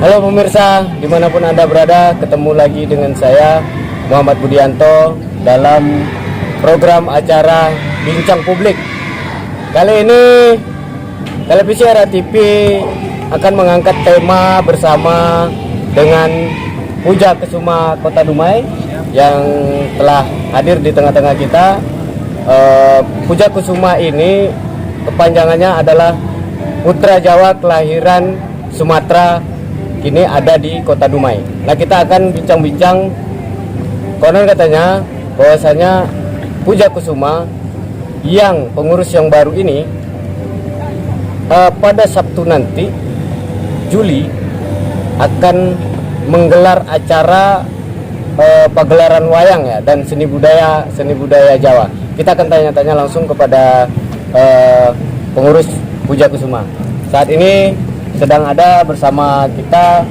Halo pemirsa, dimanapun Anda berada, ketemu lagi dengan saya Muhammad Budianto dalam program acara Bincang Publik. Kali ini Televisi Era TV akan mengangkat tema bersama dengan Puja Kesuma Kota Dumai yang telah hadir di tengah-tengah kita. Puja Kesuma ini kepanjangannya adalah Putra Jawa kelahiran Sumatera, kini ada di Kota Dumai. Nah, kita akan bincang-bincang. Konon katanya bahwasanya Puja Kesuma yang pengurus yang baru ini pada Sabtu nanti Juli akan menggelar acara pagelaran wayang ya dan seni budaya Jawa. Kita akan tanya-tanya langsung kepada pengurus Puja Kesuma. Saat ini sedang ada bersama kita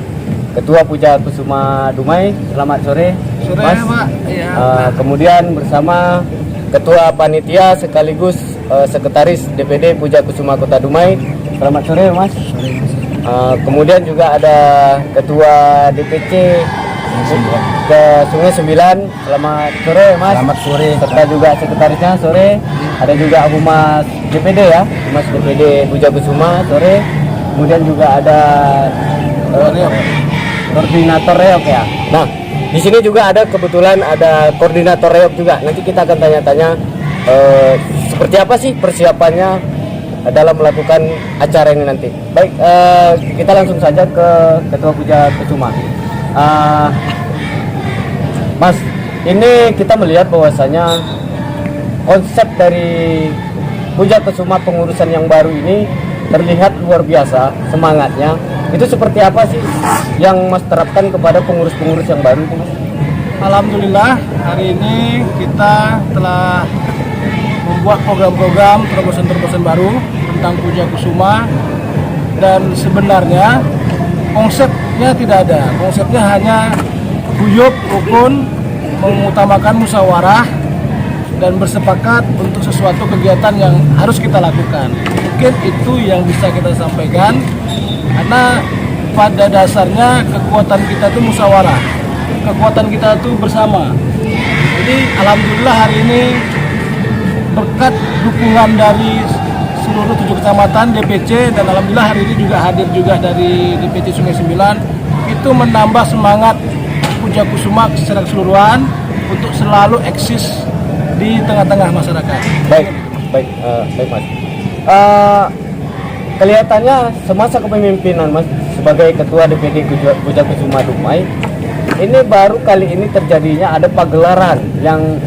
Ketua Puja Kesuma Dumai. Selamat sore, Mas. Pak. Ya, kemudian bersama Ketua Panitia sekaligus Sekretaris DPD Puja Kesuma Kota Dumai. Selamat sore, Mas. Kemudian juga ada Ketua DPC ke Sungai Sembilan. Selamat sore, Mas. Selamat sore. Serta juga sekretarisnya sore. Ada juga Humas DPD ya, Humas DPD Puja Kesuma sore. Kemudian juga ada koordinator reok ya. Nah, di sini juga ada kebetulan ada koordinator reok juga. Nanti kita akan tanya-tanya seperti apa sih persiapannya dalam melakukan acara ini nanti. Baik, kita langsung saja ke Ketua Puja Kesuma. Mas, ini kita melihat bahwasanya konsep dari Puja Kesuma pengurusan yang baru ini terlihat luar biasa semangatnya. Itu seperti apa sih yang Mas terapkan kepada pengurus-pengurus yang baru itu, Mas? Alhamdulillah, hari ini kita telah membuat program-program terobosan-terobosan baru tentang Puja Kesuma, dan sebenarnya konsepnya tidak ada. Konsepnya hanya guyup, rukun, mengutamakan musyawarah dan bersepakat untuk sesuatu kegiatan yang harus kita lakukan. Mungkin itu yang bisa kita sampaikan, karena pada dasarnya kekuatan kita itu musyawarah, kekuatan kita itu bersama. Jadi alhamdulillah hari ini berkat dukungan dari seluruh 7 kecamatan DPC, dan alhamdulillah hari ini juga hadir juga dari DPC Sungai Sembilan, itu menambah semangat Puja Kesuma secara keseluruhan untuk selalu eksis di tengah-tengah masyarakat. Baik, Mas. Kelihatannya semasa kepemimpinan Mas sebagai Ketua DPD Puja Kesuma Dumai, ini baru kali ini terjadinya ada pagelaran yang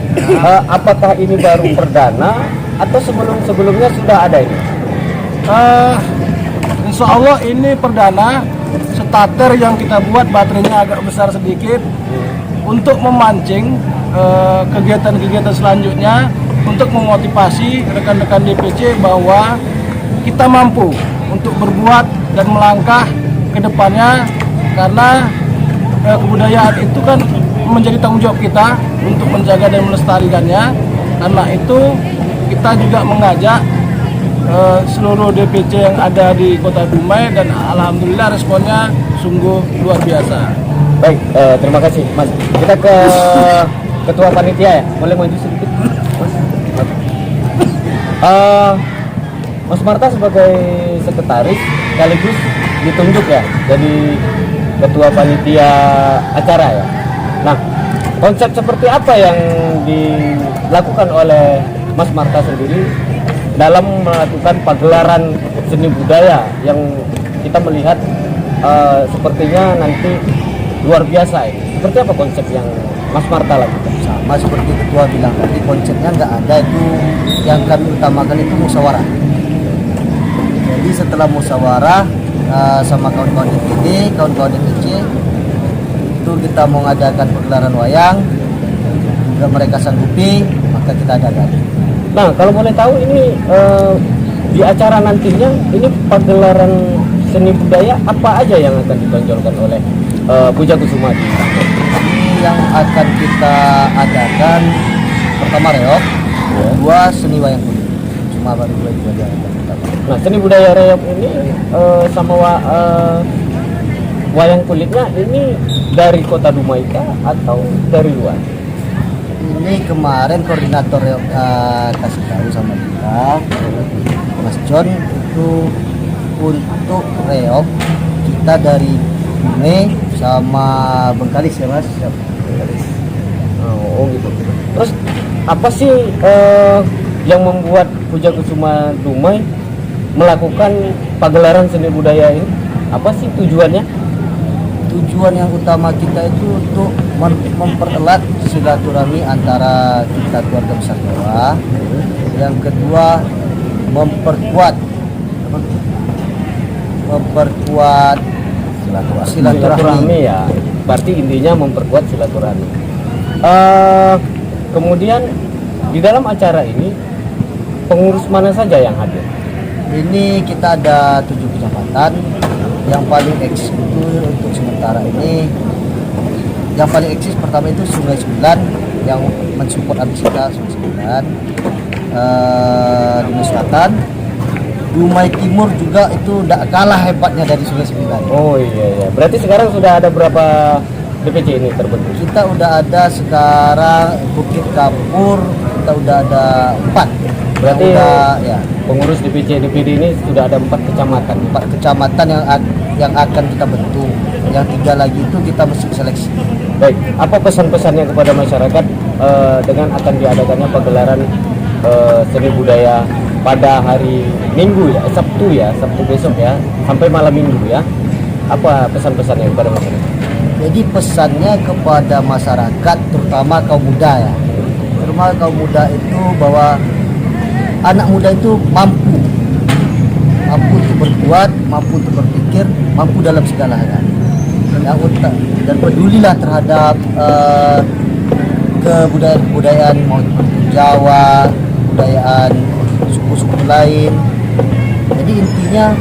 apakah ini baru perdana atau sebelumnya sudah ada ini? Insya Allah ini perdana. Starter yang kita buat baterainya agak besar sedikit untuk memancing kegiatan-kegiatan selanjutnya, untuk memotivasi rekan-rekan DPC bahwa kita mampu untuk berbuat dan melangkah ke depannya, karena kebudayaan itu kan menjadi tanggung jawab kita untuk menjaga dan melestarikannya. Karena itu kita juga mengajak seluruh DPC yang ada di Kota Dumai, dan alhamdulillah responnya sungguh luar biasa. Baik, terima kasih Mas. Kita ke Ketua Panitia ya, boleh maju sedikit Mas. Mas Marta sebagai sekretaris sekaligus ditunjuk ya jadi Ketua Panitia acara ya. Nah, konsep seperti apa yang dilakukan oleh Mas Marta sendiri dalam melakukan pagelaran seni budaya yang kita melihat sepertinya nanti luar biasa ya. Seperti apa konsep yang Mas Marta lakukan? Sama seperti ketua bilang tadi, konsepnya nggak ada. Itu yang kami utamakan itu musyawarah. Jadi setelah musyawarah sama kawan-kawan DPD, kawan-kawan DPC, itu kita mau ngadakan pagelaran wayang. Jika mereka sanggupi, maka kita adakan. Nah, kalau boleh tahu ini di acara nantinya ini pagelaran seni budaya apa aja yang akan ditonjolkan oleh Puja Kesuma? Yang akan kita adakan pertama reok, kedua seni wayang kulit. Cuma baru dua aja yang akan kita. Nah, seni budaya reok ini sama wayang kulitnya ini dari Kota Dumai kah atau dari luar? Ini kemarin koordinator yang kasih tahu sama kita, Mas John, itu untuk reok kita dari Dumai sama Bengkalis ya Mas. Bengkalis. Oh gitu. Terus apa sih yang membuat Puja Kusuma Dumai melakukan pagelaran seni budaya ini? Apa sih tujuannya? Tujuan yang utama kita itu untuk mempererat silaturahmi antara kita keluarga besar Jawa. Yang kedua, memperkuat silaturahmi. Ya. Berarti intinya memperkuat silaturahmi. Kemudian di dalam acara ini pengurus mana saja yang hadir? Ini kita ada 7 kecamatan. Yang paling eksis itu untuk sementara ini, yang paling eksis pertama itu Sungai Sembilan yang mensupport habis kita Sungai Sembilan, Dumai Selatan, Dumai Timur juga itu tidak kalah hebatnya dari Sungai Sembilan. Oh iya. Berarti sekarang sudah ada berapa DPC ini terbentuk? Kita udah ada sekarang Bukit Kapur, kita udah ada 4. Berarti ya pengurus DPC DPD ini sudah ada 4 kecamatan. 4 kecamatan yang akan kita bentuk. Yang 3 lagi itu kita mesti seleksi. Baik, apa pesan-pesannya kepada masyarakat dengan akan diadakannya pagelaran seni budaya pada hari Minggu ya, Sabtu besok ya, sampai malam Minggu ya? Apa pesan-pesannya kepada masyarakat? Jadi pesannya kepada masyarakat, terutama kaum muda ya. Terutama kaum muda itu bahwa anak muda itu mampu untuk berbuat, mampu untuk berpikir, mampu dalam segala hal. Dan pedulilah terhadap kebudayaan mau Jawa, kebudayaan suku-suku lain. Jadi intinya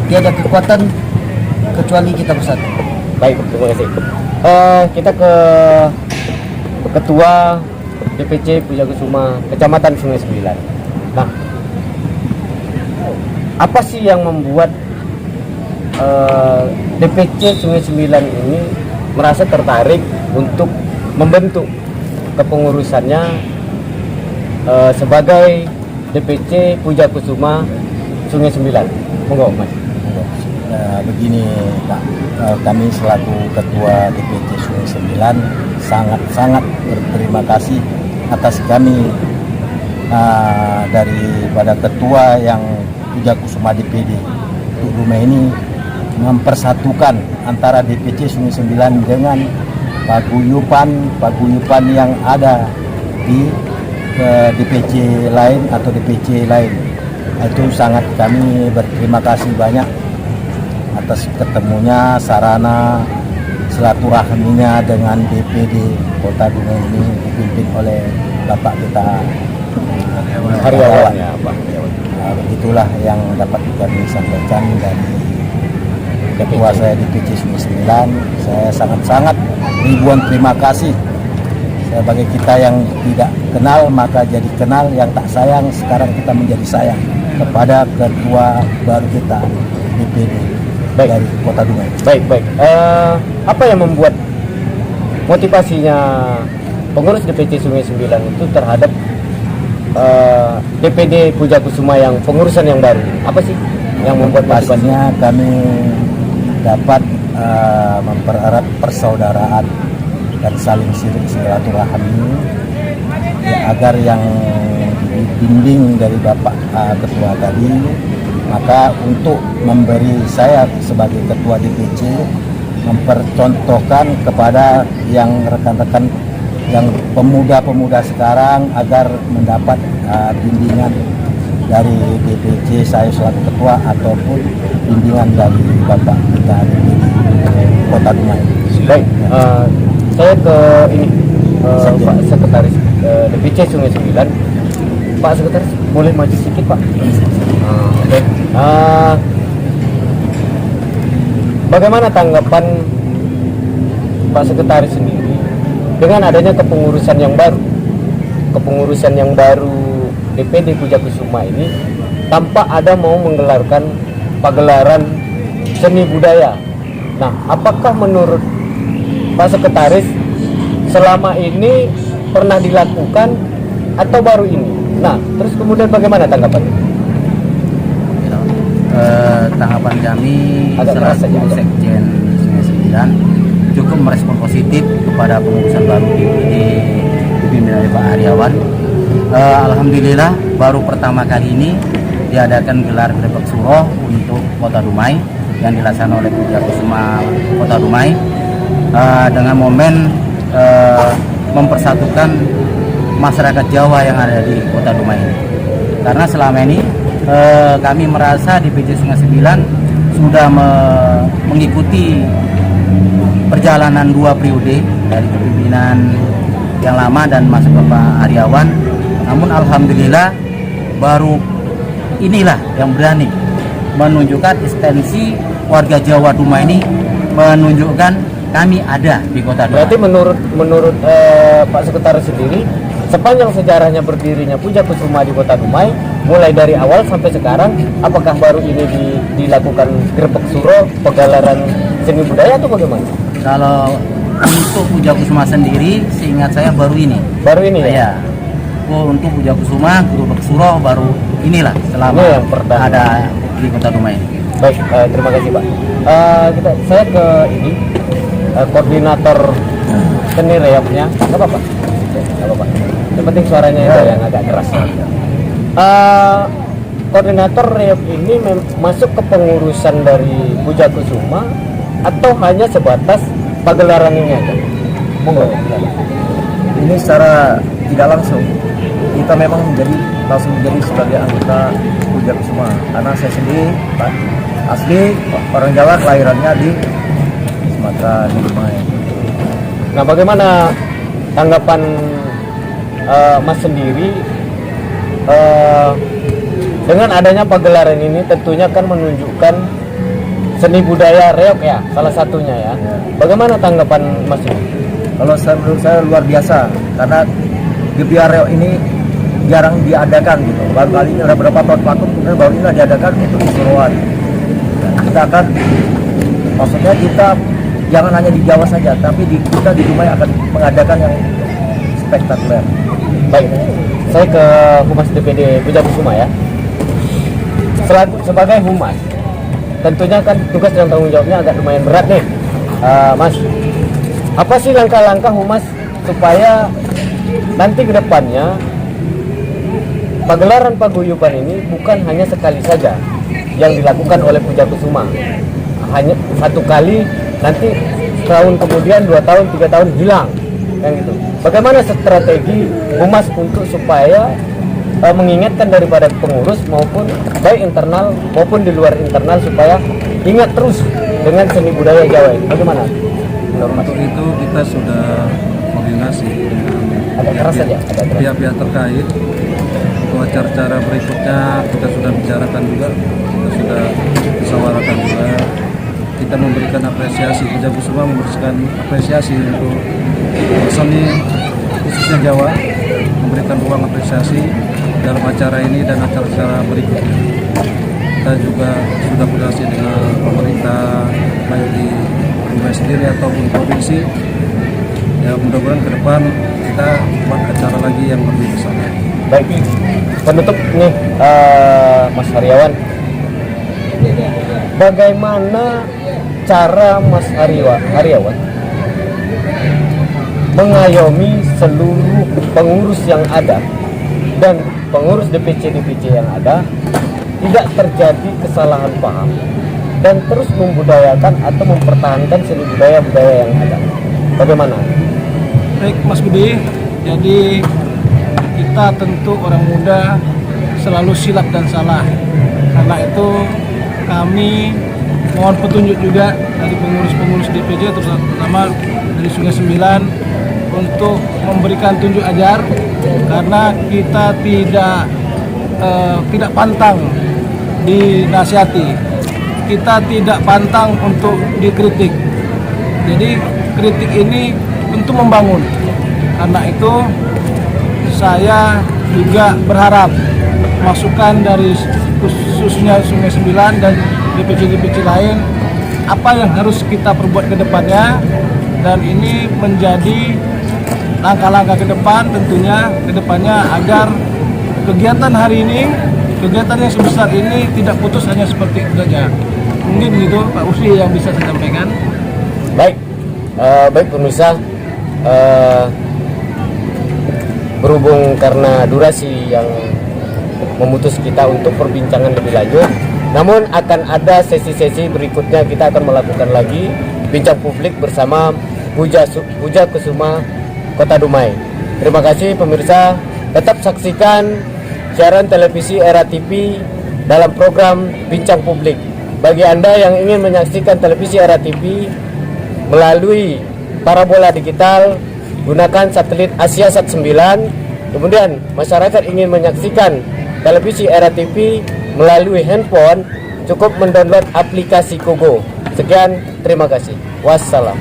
tiada kekuatan kecuali kita bersatu. Baik, terima kasih. Kita ke Ketua DPC Puja Kusuma Kecamatan Sungai Sembilan. Nah, apa sih yang membuat DPC Sungai Sembilan ini merasa tertarik untuk membentuk kepengurusannya sebagai DPC Puja Kusuma Sungai Sembilan? Monggo, Mas. Begini Pak, kami selaku Ketua DPC Sungai Sembilan sangat berterima kasih atas kami daripada ketua yang Puja Kusuma DPD untuk Dumai ini mempersatukan antara DPC Sungai Sembilan dengan paguyuban yang ada di DPC lain atau DPC lain. Itu sangat kami berterima kasih banyak atas ketemunya, sarana silaturahminya dengan DPD Kota Dumai ini dipimpin oleh Bapak kita Karyawannya, Pak. Begitulah yang dapat kami sampaikan dari ketua saya DPC Sungai Sembilan. Saya sangat-sangat ribuan terima kasih. Sebagai kita yang tidak kenal maka jadi kenal, yang tak sayang sekarang kita menjadi sayang kepada ketua baru kita DPD dari Kota Dumai. Baik. Apa yang membuat motivasinya pengurus DPC Sungai Sembilan itu terhadap DPD Puja Kusuma yang pengurusan yang baru? Apa sih yang membuat motivasinya? Kami dapat mempererat persaudaraan dan saling silaturahmi ya, agar yang dibimbing dari Bapak Ketua tadi, maka untuk memberi saya sebagai Ketua DPC mempercontohkan kepada yang rekan-rekan yang pemuda-pemuda sekarang agar mendapat bimbingan dari DPC saya selaku ketua ataupun bimbingan dari Bapak kita di Kota Dumai. Baik, saya ke ini Pak Sekretaris DPC Sungai Sembilan. Pak Sekretaris, boleh maju sedikit Pak? Oke. Bagaimana tanggapan Pak Sekretaris sendiri dengan adanya kepengurusan yang baru DPD Puja Kusuma ini, tanpa ada mau menggelarkan pagelaran seni budaya Nah, apakah menurut Pak Sekretaris selama ini pernah dilakukan atau baru ini? Nah, terus kemudian bagaimana tanggapannya? Tanggapan kami Agak keras selaku saja, agak. Sekjen Sungai Sembilan cukup merespon positif kepada pengurusan baru di dipimpin oleh Pak Aryawan. Alhamdulillah baru pertama kali ini diadakan gelar Grebek Suro untuk Kota Dumai yang dilaksanakan oleh Puja Kusuma Kota Dumai dengan momen mempersatukan masyarakat Jawa yang ada di Kota Dumai ini. Karena selama ini kami merasa di PJ Sungai Sembilan sudah mengikuti perjalanan 2 periode dari kepemimpinan yang lama dan masuk ke Pak Aryawan. Namun alhamdulillah baru inilah yang berani menunjukkan eksistensi warga Jawa Dumai ini, menunjukkan kami ada di Kota Dumai. Berarti menurut Pak Sekretaris sendiri, sepanjang sejarahnya berdirinya Puja Kusuma di Kota Dumai, mulai dari awal sampai sekarang, apakah baru ini dilakukan Grebek Suro, pegelaran seni budaya atau bagaimana? Kalau untuk Puja Kusuma sendiri, seingat saya baru ini. Baru ini ya? Ya. Untuk Puja Kusuma, Grebek Suro baru inilah selama Ini yang pertama. ada di Kota Dumai. Baik, terima kasih Pak. Saya ke ini koordinator seni reoknya, nggak apa-apa? Nggak apa-apa. Yang penting suaranya itu yang agak keras. Koordinator reok ini masuk ke pengurusan dari Puja Kusuma atau hanya sebatas pagelaran ini aja? Monggo. Ini secara tidak langsung kita memang langsung menjadi sebagai anggota Puja Kusuma, karena saya sendiri asli orang Jawa, kelahirannya di Sumatera di Dumai. Nah, bagaimana tanggapan Mas sendiri dengan adanya pagelaran ini? Tentunya kan menunjukkan seni budaya reok ya, salah satunya ya. Bagaimana tanggapan Mas ini? Kalau menurut saya luar biasa, karena gebiar reok ini jarang diadakan gitu. Baru kali ini ada beberapa tahun vakum, kemudian baru ini diadakan untuk keseluruhan. Kita akan, maksudnya kita jangan hanya di Jawa saja, tapi kita di Dumai akan mengadakan yang spektakuler. Baik, saya ke Humas DPD Puja Kusuma ya. Sebagai Humas, tentunya kan tugas dan tanggung jawabnya agak lumayan berat nih, Mas. Apa sih langkah-langkah Humas supaya nanti ke depannya pagelaran paguyuban ini bukan hanya sekali saja yang dilakukan oleh Puja Kusuma, hanya satu kali, nanti tahun kemudian 2 tahun 3 tahun hilang yang gitu. Bagaimana strategi Humas untuk supaya mengingatkan daripada pengurus maupun baik internal maupun di luar internal supaya ingat terus dengan seni budaya Jawa ini? Bagaimana? Untuk itu kita sudah koordinasi dengan Agak keras saja, agak keras. pihak-pihak terkait. Untuk acara-acara berikutnya kita sudah bicarakan juga, kita sudah musyawarahkan juga. Kita memberikan apresiasi, Puja Kusuma memberikan apresiasi untuk seni khususnya Jawa, memberikan ruang apresiasi dalam acara ini dan acara-acara berikutnya. Kita juga sudah koordinasi dengan pemerintah baik di Dumai sendiri ataupun provinsi. Ya, mudah-mudahan ke depan kita buat acara lagi yang lebih besar. Baik, penutup nih Mas Haryawan, bagaimana cara Mas Haryawan mengayomi seluruh pengurus yang ada dan pengurus DPC yang ada tidak terjadi kesalahan paham dan terus membudayakan atau mempertahankan seni budaya-budaya yang ada? Bagaimana? Baik Mas Budi, jadi kita tentu orang muda selalu silap dan salah. Karena itu kami mohon petunjuk juga dari pengurus-pengurus DPD terutama dari Sungai Sembilan untuk memberikan tunjuk ajar, karena kita tidak pantang dinasihati, kita tidak pantang untuk dikritik. Jadi kritik ini tentu membangun. Karena itu saya juga berharap masukan dari khususnya Sungai Sembilan dan DPC-DPC lain apa yang harus kita perbuat ke depannya, dan ini menjadi langkah-langkah ke depan tentunya ke depannya agar kegiatan hari ini, kegiatan yang sebesar ini tidak putus hanya seperti itu saja. Mungkin begitu Pak Usli yang bisa saya sampaikan. Baik, baik pemirsa, berhubung karena durasi yang memutus kita untuk perbincangan lebih lanjut, namun akan ada sesi-sesi berikutnya. Kita akan melakukan lagi bincang publik bersama Puja Kusuma Kota Dumai. Terima kasih pemirsa, tetap saksikan siaran televisi Era TV dalam program Bincang Publik. Bagi Anda yang ingin menyaksikan televisi Era TV melalui parabola digital, gunakan satelit AsiaSat 9. Kemudian masyarakat ingin menyaksikan televisi Era TV melalui handphone, cukup mendownload aplikasi Kogo. Sekian, terima kasih. Wassalam.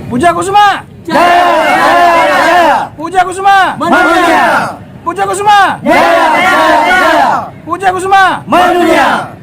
Puja Kusuma! Jaya! Puja Kusuma! Mendunia! Puja Kusuma! Jaya! Puja Kusuma! Mendunia!